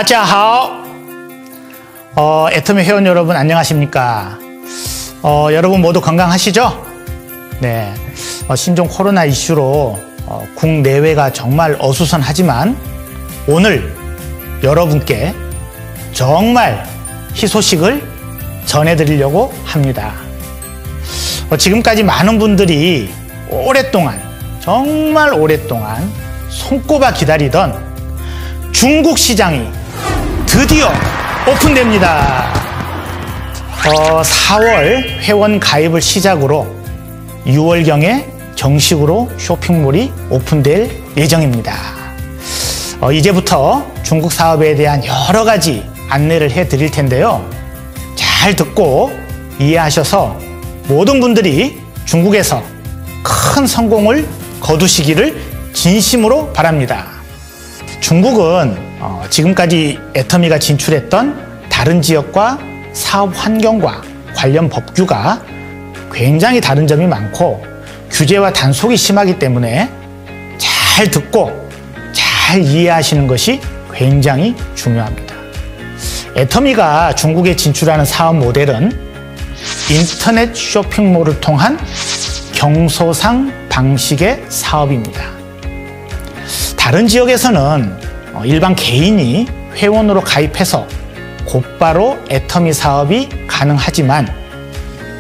다자하오. 애터미 회원 여러분 안녕하십니까? 여러분 모두 건강하시죠? 네. 신종 코로나 이슈로 국내외가 정말 어수선하지만 오늘 여러분께 정말 희소식을 전해드리려고 합니다. 지금까지 많은 분들이 오랫동안, 정말 오랫동안 손꼽아 기다리던 중국 시장이 드디어 오픈됩니다. 4월 회원 가입을 시작으로 6월경에 정식으로 쇼핑몰이 오픈될 예정입니다. 이제부터 중국 사업에 대한 여러 가지 안내를 해드릴 텐데요. 잘 듣고 이해하셔서 모든 분들이 중국에서 큰 성공을 거두시기를 진심으로 바랍니다. 중국은 지금까지 애터미가 진출했던 다른 지역과 사업 환경과 관련 법규가 굉장히 다른 점이 많고 규제와 단속이 심하기 때문에 잘 듣고 잘 이해하시는 것이 굉장히 중요합니다. 애터미가 중국에 진출하는 사업 모델은 인터넷 쇼핑몰을 통한 경소상 방식의 사업입니다. 다른 지역에서는 일반 개인이 회원으로 가입해서 곧바로 애터미 사업이 가능하지만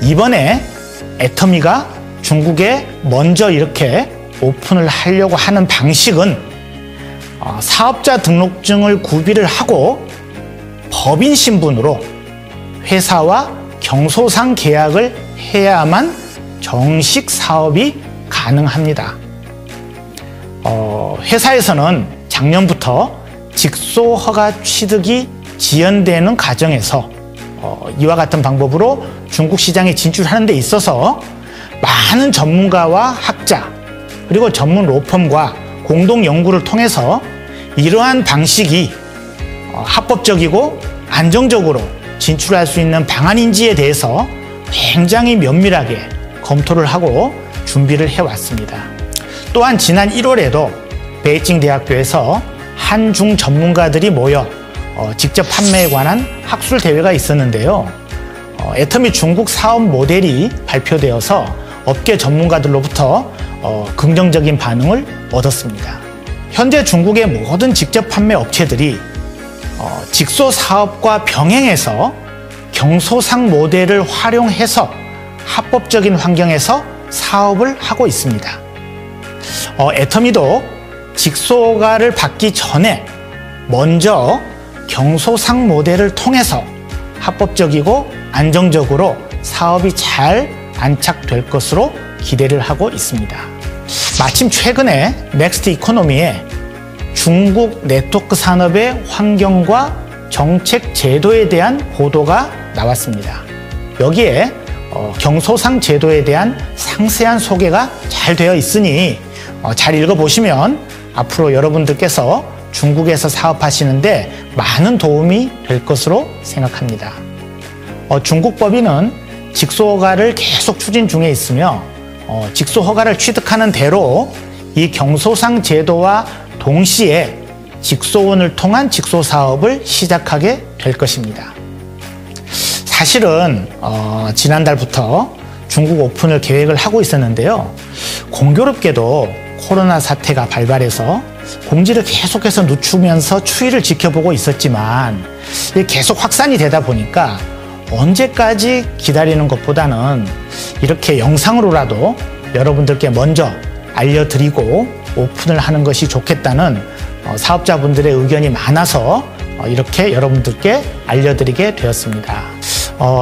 이번에 애터미가 중국에 먼저 이렇게 오픈을 하려고 하는 방식은 사업자 등록증을 구비를 하고 법인 신분으로 회사와 경소상 계약을 해야만 정식 사업이 가능합니다. 회사에서는 작년부터 직소허가 취득이 지연되는 과정에서 이와 같은 방법으로 중국 시장에 진출하는 데 있어서 많은 전문가와 학자 그리고 전문 로펌과 공동 연구를 통해서 이러한 방식이 합법적이고 안정적으로 진출할 수 있는 방안인지에 대해서 굉장히 면밀하게 검토를 하고 준비를 해왔습니다. 또한 지난 1월에도 베이징 대학교에서 한중 전문가들이 모여 직접 판매에 관한 학술 대회가 있었는데요. 애터미 중국 사업 모델이 발표되어서 업계 전문가들로부터 긍정적인 반응을 얻었습니다. 현재 중국의 모든 직접 판매 업체들이 직소 사업과 병행해서 경소상 모델을 활용해서 합법적인 환경에서 사업을 하고 있습니다. 애터미도 직소허가를 받기 전에 먼저 경소상 모델을 통해서 합법적이고 안정적으로 사업이 잘 안착될 것으로 기대를 하고 있습니다. 마침 최근에 넥스트 이코노미에 중국 네트워크 산업의 환경과 정책 제도에 대한 보도가 나왔습니다. 여기에 경소상 제도에 대한 상세한 소개가 잘 되어 있으니 잘 읽어보시면 앞으로 여러분들께서 중국에서 사업하시는데 많은 도움이 될 것으로 생각합니다. 중국 법인은 직소허가를 계속 추진 중에 있으며 직소허가를 취득하는 대로 이 경소상 제도와 동시에 직소원을 통한 직소사업을 시작하게 될 것입니다. 사실은 지난달부터 중국 오픈을 계획을 하고 있었는데요. 공교롭게도 코로나 사태가 발발해서 공지를 계속해서 늦추면서 추이를 지켜보고 있었지만 계속 확산이 되다 보니까 언제까지 기다리는 것보다는 이렇게 영상으로라도 여러분들께 먼저 알려드리고 오픈을 하는 것이 좋겠다는 사업자분들의 의견이 많아서 이렇게 여러분들께 알려드리게 되었습니다.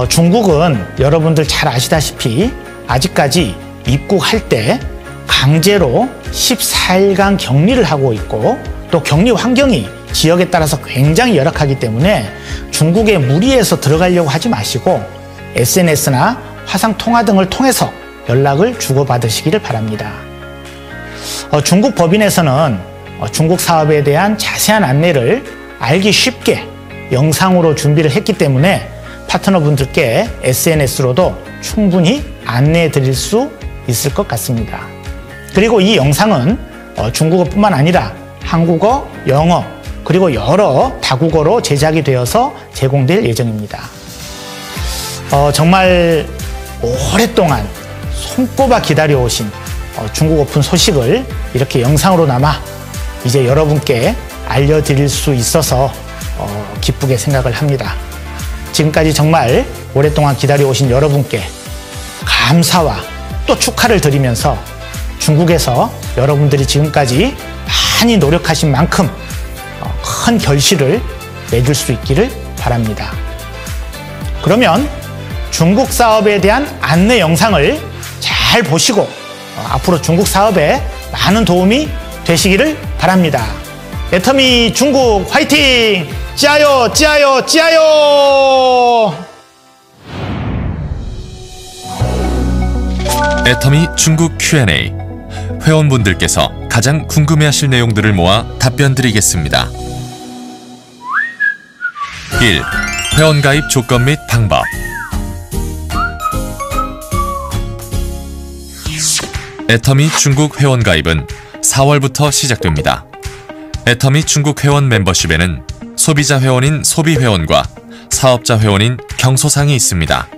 중국은 여러분들 잘 아시다시피 아직까지 입국할 때 강제로 14일간 격리를 하고 있고 또 격리 환경이 지역에 따라서 굉장히 열악하기 때문에 중국에 무리해서 들어가려고 하지 마시고 SNS나 화상통화 등을 통해서 연락을 주고받으시기를 바랍니다. 중국 법인에서는 중국 사업에 대한 자세한 안내를 알기 쉽게 영상으로 준비를 했기 때문에 파트너분들께 SNS로도 충분히 안내해 드릴 수 있을 것 같습니다. 그리고 이 영상은 중국어뿐만 아니라 한국어, 영어, 그리고 여러 다국어로 제작이 되어서 제공될 예정입니다. 정말 오랫동안 손꼽아 기다려오신 중국 오픈 소식을 이렇게 영상으로나마 이제 여러분께 알려드릴 수 있어서 기쁘게 생각을 합니다. 지금까지 정말 오랫동안 기다려오신 여러분께 감사와 또 축하를 드리면서 중국에서 여러분들이 지금까지 많이 노력하신 만큼 큰 결실을 맺을 수 있기를 바랍니다. 그러면 중국 사업에 대한 안내 영상을 잘 보시고 앞으로 중국 사업에 많은 도움이 되시기를 바랍니다. 애터미 중국 화이팅! 찌아요! 찌아요! 찌아요! 애터미 중국 Q&A. 회원분들께서 가장 궁금해하실 내용들을 모아 답변 드리겠습니다. 1. 회원가입 조건 및 방법. 애터미 중국 회원가입은 4월부터 시작됩니다. 애터미 중국 회원 멤버십에는 소비자 회원인 소비회원과 사업자 회원인 경소상이 있습니다.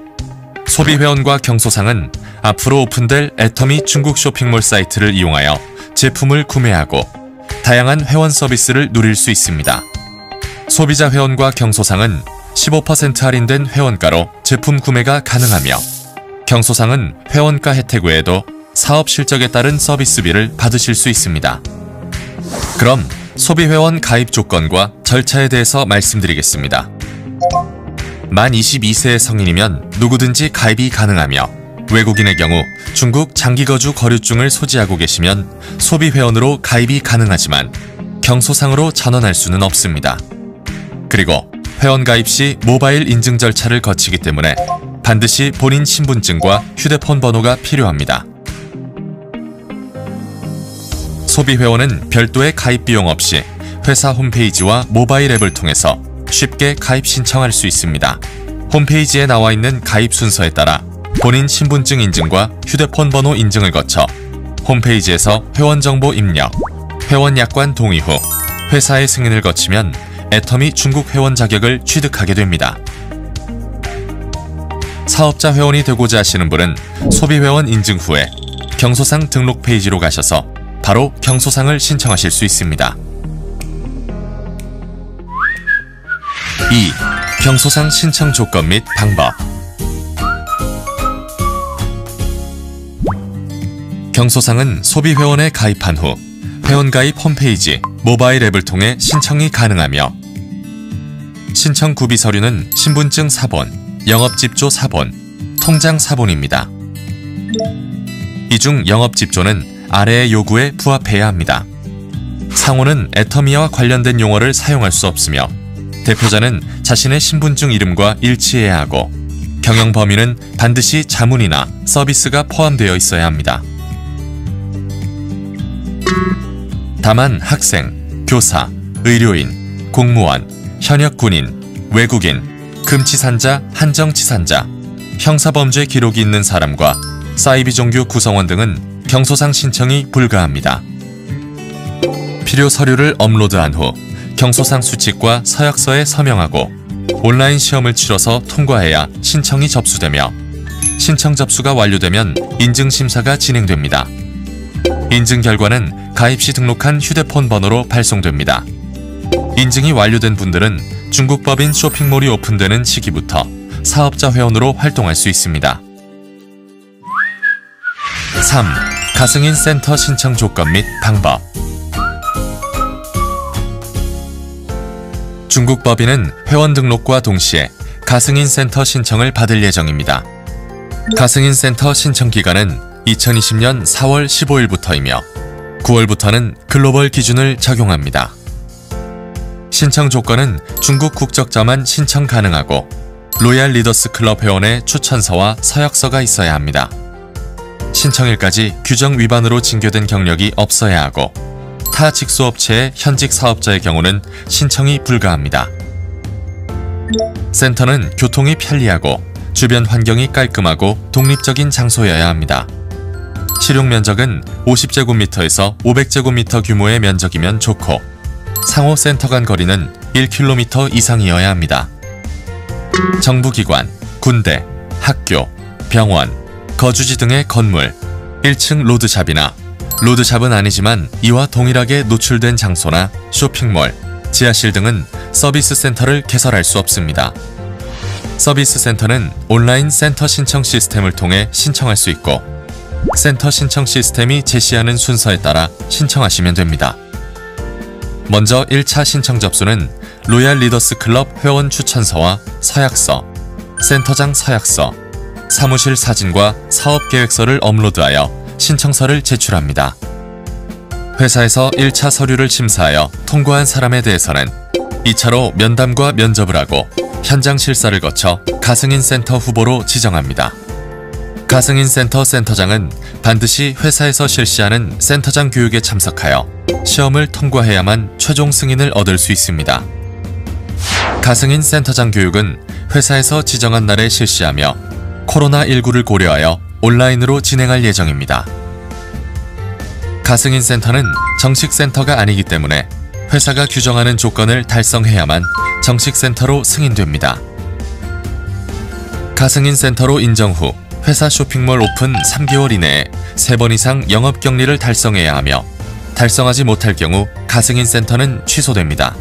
소비회원과 경소상은 앞으로 오픈될 애터미 중국 쇼핑몰 사이트를 이용하여 제품을 구매하고 다양한 회원 서비스를 누릴 수 있습니다. 소비자 회원과 경소상은 15% 할인된 회원가로 제품 구매가 가능하며 경소상은 회원가 혜택 외에도 사업 실적에 따른 서비스비를 받으실 수 있습니다. 그럼 소비회원 가입 조건과 절차에 대해서 말씀드리겠습니다. 만 22세의 성인이면 누구든지 가입이 가능하며 외국인의 경우 중국 장기거주 거류증을 소지하고 계시면 소비회원으로 가입이 가능하지만 경소상으로 전환할 수는 없습니다. 그리고 회원 가입 시 모바일 인증 절차를 거치기 때문에 반드시 본인 신분증과 휴대폰 번호가 필요합니다. 소비회원은 별도의 가입 비용 없이 회사 홈페이지와 모바일 앱을 통해서 쉽게 가입 신청할 수 있습니다. 홈페이지에 나와 있는 가입 순서에 따라 본인 신분증 인증과 휴대폰 번호 인증을 거쳐 홈페이지에서 회원 정보 입력, 회원 약관 동의 후 회사의 승인을 거치면 애터미 중국 회원 자격을 취득하게 됩니다. 사업자 회원이 되고자 하시는 분은 소비회원 인증 후에 경소상 등록 페이지로 가셔서 바로 경소상을 신청하실 수 있습니다. 2. 경소상 신청 조건 및 방법. 경소상은 소비회원에 가입한 후 회원가입 홈페이지, 모바일 앱을 통해 신청이 가능하며 신청 구비 서류는 신분증 사본, 영업집조 사본, 통장 사본입니다. 이 중 영업집조는 아래의 요구에 부합해야 합니다. 상호는 애터미와 관련된 용어를 사용할 수 없으며 대표자는 자신의 신분증 이름과 일치해야 하고 경영 범위는 반드시 자문이나 서비스가 포함되어 있어야 합니다. 다만 학생, 교사, 의료인, 공무원, 현역 군인, 외국인, 금치산자, 한정치산자, 형사범죄 기록이 있는 사람과 사이비 종교 구성원 등은 경소상 신청이 불가합니다. 필요 서류를 업로드한 후 경소상 수칙과 서약서에 서명하고 온라인 시험을 치러서 통과해야 신청이 접수되며 신청 접수가 완료되면 인증심사가 진행됩니다. 인증 결과는 가입 시 등록한 휴대폰 번호로 발송됩니다. 인증이 완료된 분들은 중국 법인 쇼핑몰이 오픈되는 시기부터 사업자 회원으로 활동할 수 있습니다. 3. 가승인 센터 신청 조건 및 방법. 중국 법인은 회원 등록과 동시에 가승인 센터 신청을 받을 예정입니다. 가승인 센터 신청 기간은 2020년 4월 15일부터이며 9월부터는 글로벌 기준을 적용합니다. 신청 조건은 중국 국적자만 신청 가능하고 로얄 리더스 클럽 회원의 추천서와 서약서가 있어야 합니다. 신청일까지 규정 위반으로 징계된 경력이 없어야 하고 타 직수업체의 현직 사업자의 경우는 신청이 불가합니다. 센터는 교통이 편리하고 주변 환경이 깔끔하고 독립적인 장소여야 합니다. 실용 면적은 50제곱미터에서 500제곱미터 규모의 면적이면 좋고 상호 센터 간 거리는 1km 이상이어야 합니다. 정부기관, 군대, 학교, 병원, 거주지 등의 건물, 1층 로드샵이나 로드샵은 아니지만 이와 동일하게 노출된 장소나 쇼핑몰, 지하실 등은 서비스 센터를 개설할 수 없습니다. 서비스 센터는 온라인 센터 신청 시스템을 통해 신청할 수 있고 센터 신청 시스템이 제시하는 순서에 따라 신청하시면 됩니다. 먼저 1차 신청 접수는 로얄 리더스 클럽 회원 추천서와 서약서, 센터장 서약서, 사무실 사진과 사업 계획서를 업로드하여 신청서를 제출합니다. 회사에서 1차 서류를 심사하여 통과한 사람에 대해서는 2차로 면담과 면접을 하고 현장 실사를 거쳐 가승인 센터 후보로 지정합니다. 가승인 센터 센터장은 반드시 회사에서 실시하는 센터장 교육에 참석하여 시험을 통과해야만 최종 승인을 얻을 수 있습니다. 가승인 센터장 교육은 회사에서 지정한 날에 실시하며 코로나19를 고려하여 온라인으로 진행할 예정입니다. 가승인 센터는 정식 센터가 아니기 때문에 회사가 규정하는 조건을 달성해야만 정식 센터로 승인됩니다. 가승인 센터로 인정 후 회사 쇼핑몰 오픈 3개월 이내에 3번 이상 영업격리를 달성해야 하며 달성하지 못할 경우 가승인 센터는 취소됩니다.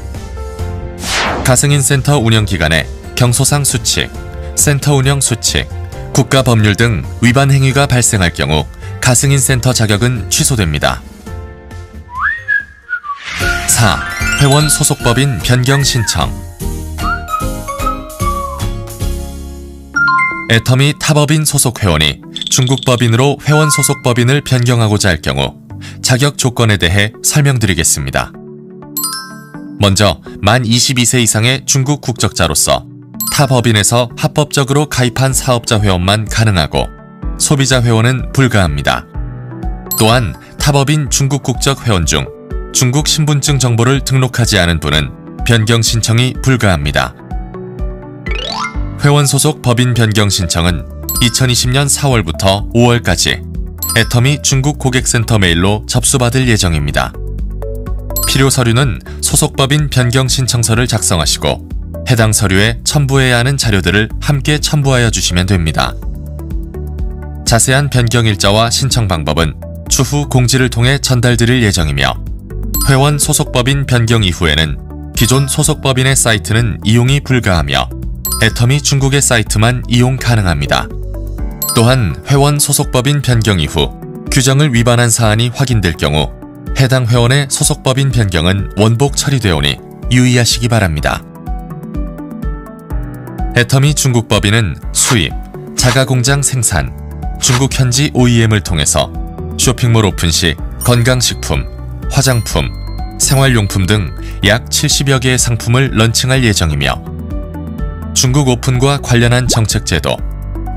가승인 센터 운영 기간에 경소상 수칙, 센터 운영 수칙, 국가 법률 등 위반 행위가 발생할 경우 가승인 센터 자격은 취소됩니다. 4. 회원 소속법인 변경 신청. 애터미 타법인 소속 회원이 중국 법인으로 회원 소속 법인을 변경하고자 할 경우 자격 조건에 대해 설명드리겠습니다. 먼저 만 22세 이상의 중국 국적자로서 타 법인에서 합법적으로 가입한 사업자 회원만 가능하고 소비자 회원은 불가합니다. 또한 타법인 중국 국적 회원 중 중국 신분증 정보를 등록하지 않은 분은 변경 신청이 불가합니다. 회원 소속 법인 변경 신청은 2020년 4월부터 5월까지 애터미 중국 고객센터 메일로 접수받을 예정입니다. 필요 서류는 소속 법인 변경 신청서를 작성하시고 해당 서류에 첨부해야 하는 자료들을 함께 첨부하여 주시면 됩니다. 자세한 변경 일자와 신청 방법은 추후 공지를 통해 전달드릴 예정이며 회원 소속법인 변경 이후에는 기존 소속법인의 사이트는 이용이 불가하며 애터미 중국의 사이트만 이용 가능합니다. 또한 회원 소속법인 변경 이후 규정을 위반한 사안이 확인될 경우 해당 회원의 소속법인 변경은 원복 처리되오니 유의하시기 바랍니다. 애터미 중국 법인은 수입, 자가공장 생산, 중국 현지 OEM을 통해서 쇼핑몰 오픈 시 건강식품, 화장품, 생활용품 등 약 70여 개의 상품을 런칭할 예정이며 중국 오픈과 관련한 정책 제도,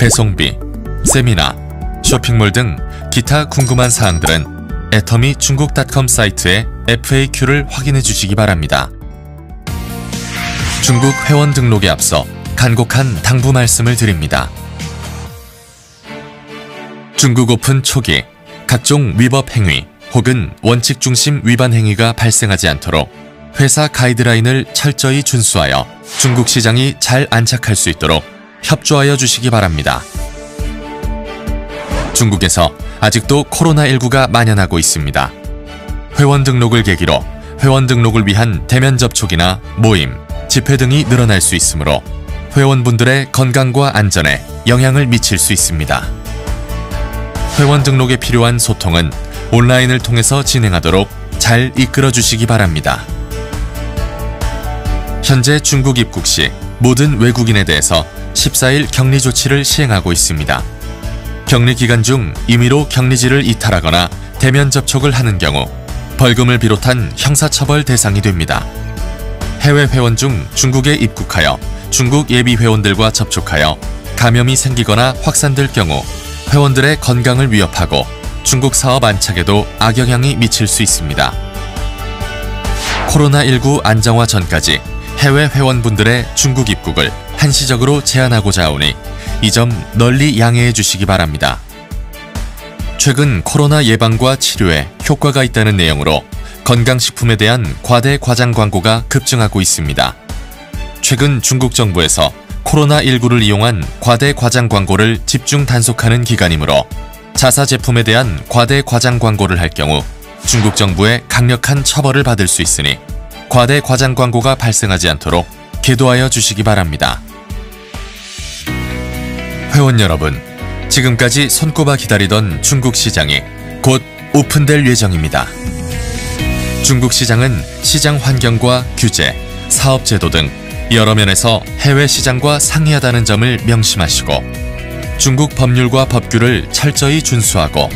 배송비, 세미나, 쇼핑몰 등 기타 궁금한 사항들은 애터미 중국.com 사이트의 FAQ를 확인해 주시기 바랍니다. 중국 회원 등록에 앞서 간곡한 당부 말씀을 드립니다. 중국 오픈 초기 각종 위법 행위 혹은 원칙 중심 위반 행위가 발생하지 않도록 회사 가이드라인을 철저히 준수하여 중국 시장이 잘 안착할 수 있도록 협조하여 주시기 바랍니다. 중국에서 아직도 코로나19가 만연하고 있습니다. 회원 등록을 계기로 회원 등록을 위한 대면 접촉이나 모임, 집회 등이 늘어날 수 있으므로 회원분들의 건강과 안전에 영향을 미칠 수 있습니다. 회원 등록에 필요한 소통은 온라인을 통해서 진행하도록 잘 이끌어 주시기 바랍니다. 현재 중국 입국 시 모든 외국인에 대해서 14일 격리 조치를 시행하고 있습니다. 격리 기간 중 임의로 격리지를 이탈하거나 대면 접촉을 하는 경우 벌금을 비롯한 형사처벌 대상이 됩니다. 해외 회원 중 중국에 입국하여 중국 예비 회원들과 접촉하여 감염이 생기거나 확산될 경우 회원들의 건강을 위협하고 중국 사업 안착에도 악영향이 미칠 수 있습니다. 코로나19 안정화 전까지 해외 회원분들의 중국 입국을 한시적으로 제한하고자 하오니 이 점 널리 양해해 주시기 바랍니다. 최근 코로나 예방과 치료에 효과가 있다는 내용으로 건강식품에 대한 과대 과장 광고가 급증하고 있습니다. 최근 중국 정부에서 코로나19를 이용한 과대 과장 광고를 집중 단속하는 기간이므로 자사 제품에 대한 과대 과장 광고를 할 경우 중국 정부의 강력한 처벌을 받을 수 있으니 과대 과장 광고가 발생하지 않도록 계도하여 주시기 바랍니다. 회원 여러분, 지금까지 손꼽아 기다리던 중국 시장이 곧 오픈될 예정입니다. 중국 시장은 시장 환경과 규제, 사업 제도 등 여러 면에서 해외 시장과 상이하다는 점을 명심하시고 중국 법률과 법규를 철저히 준수하고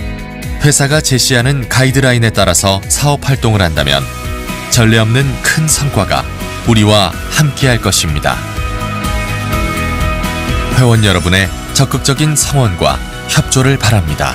회사가 제시하는 가이드라인에 따라서 사업 활동을 한다면 전례 없는 큰 성과가 우리와 함께할 것입니다. 회원 여러분의 적극적인 성원과 협조를 바랍니다.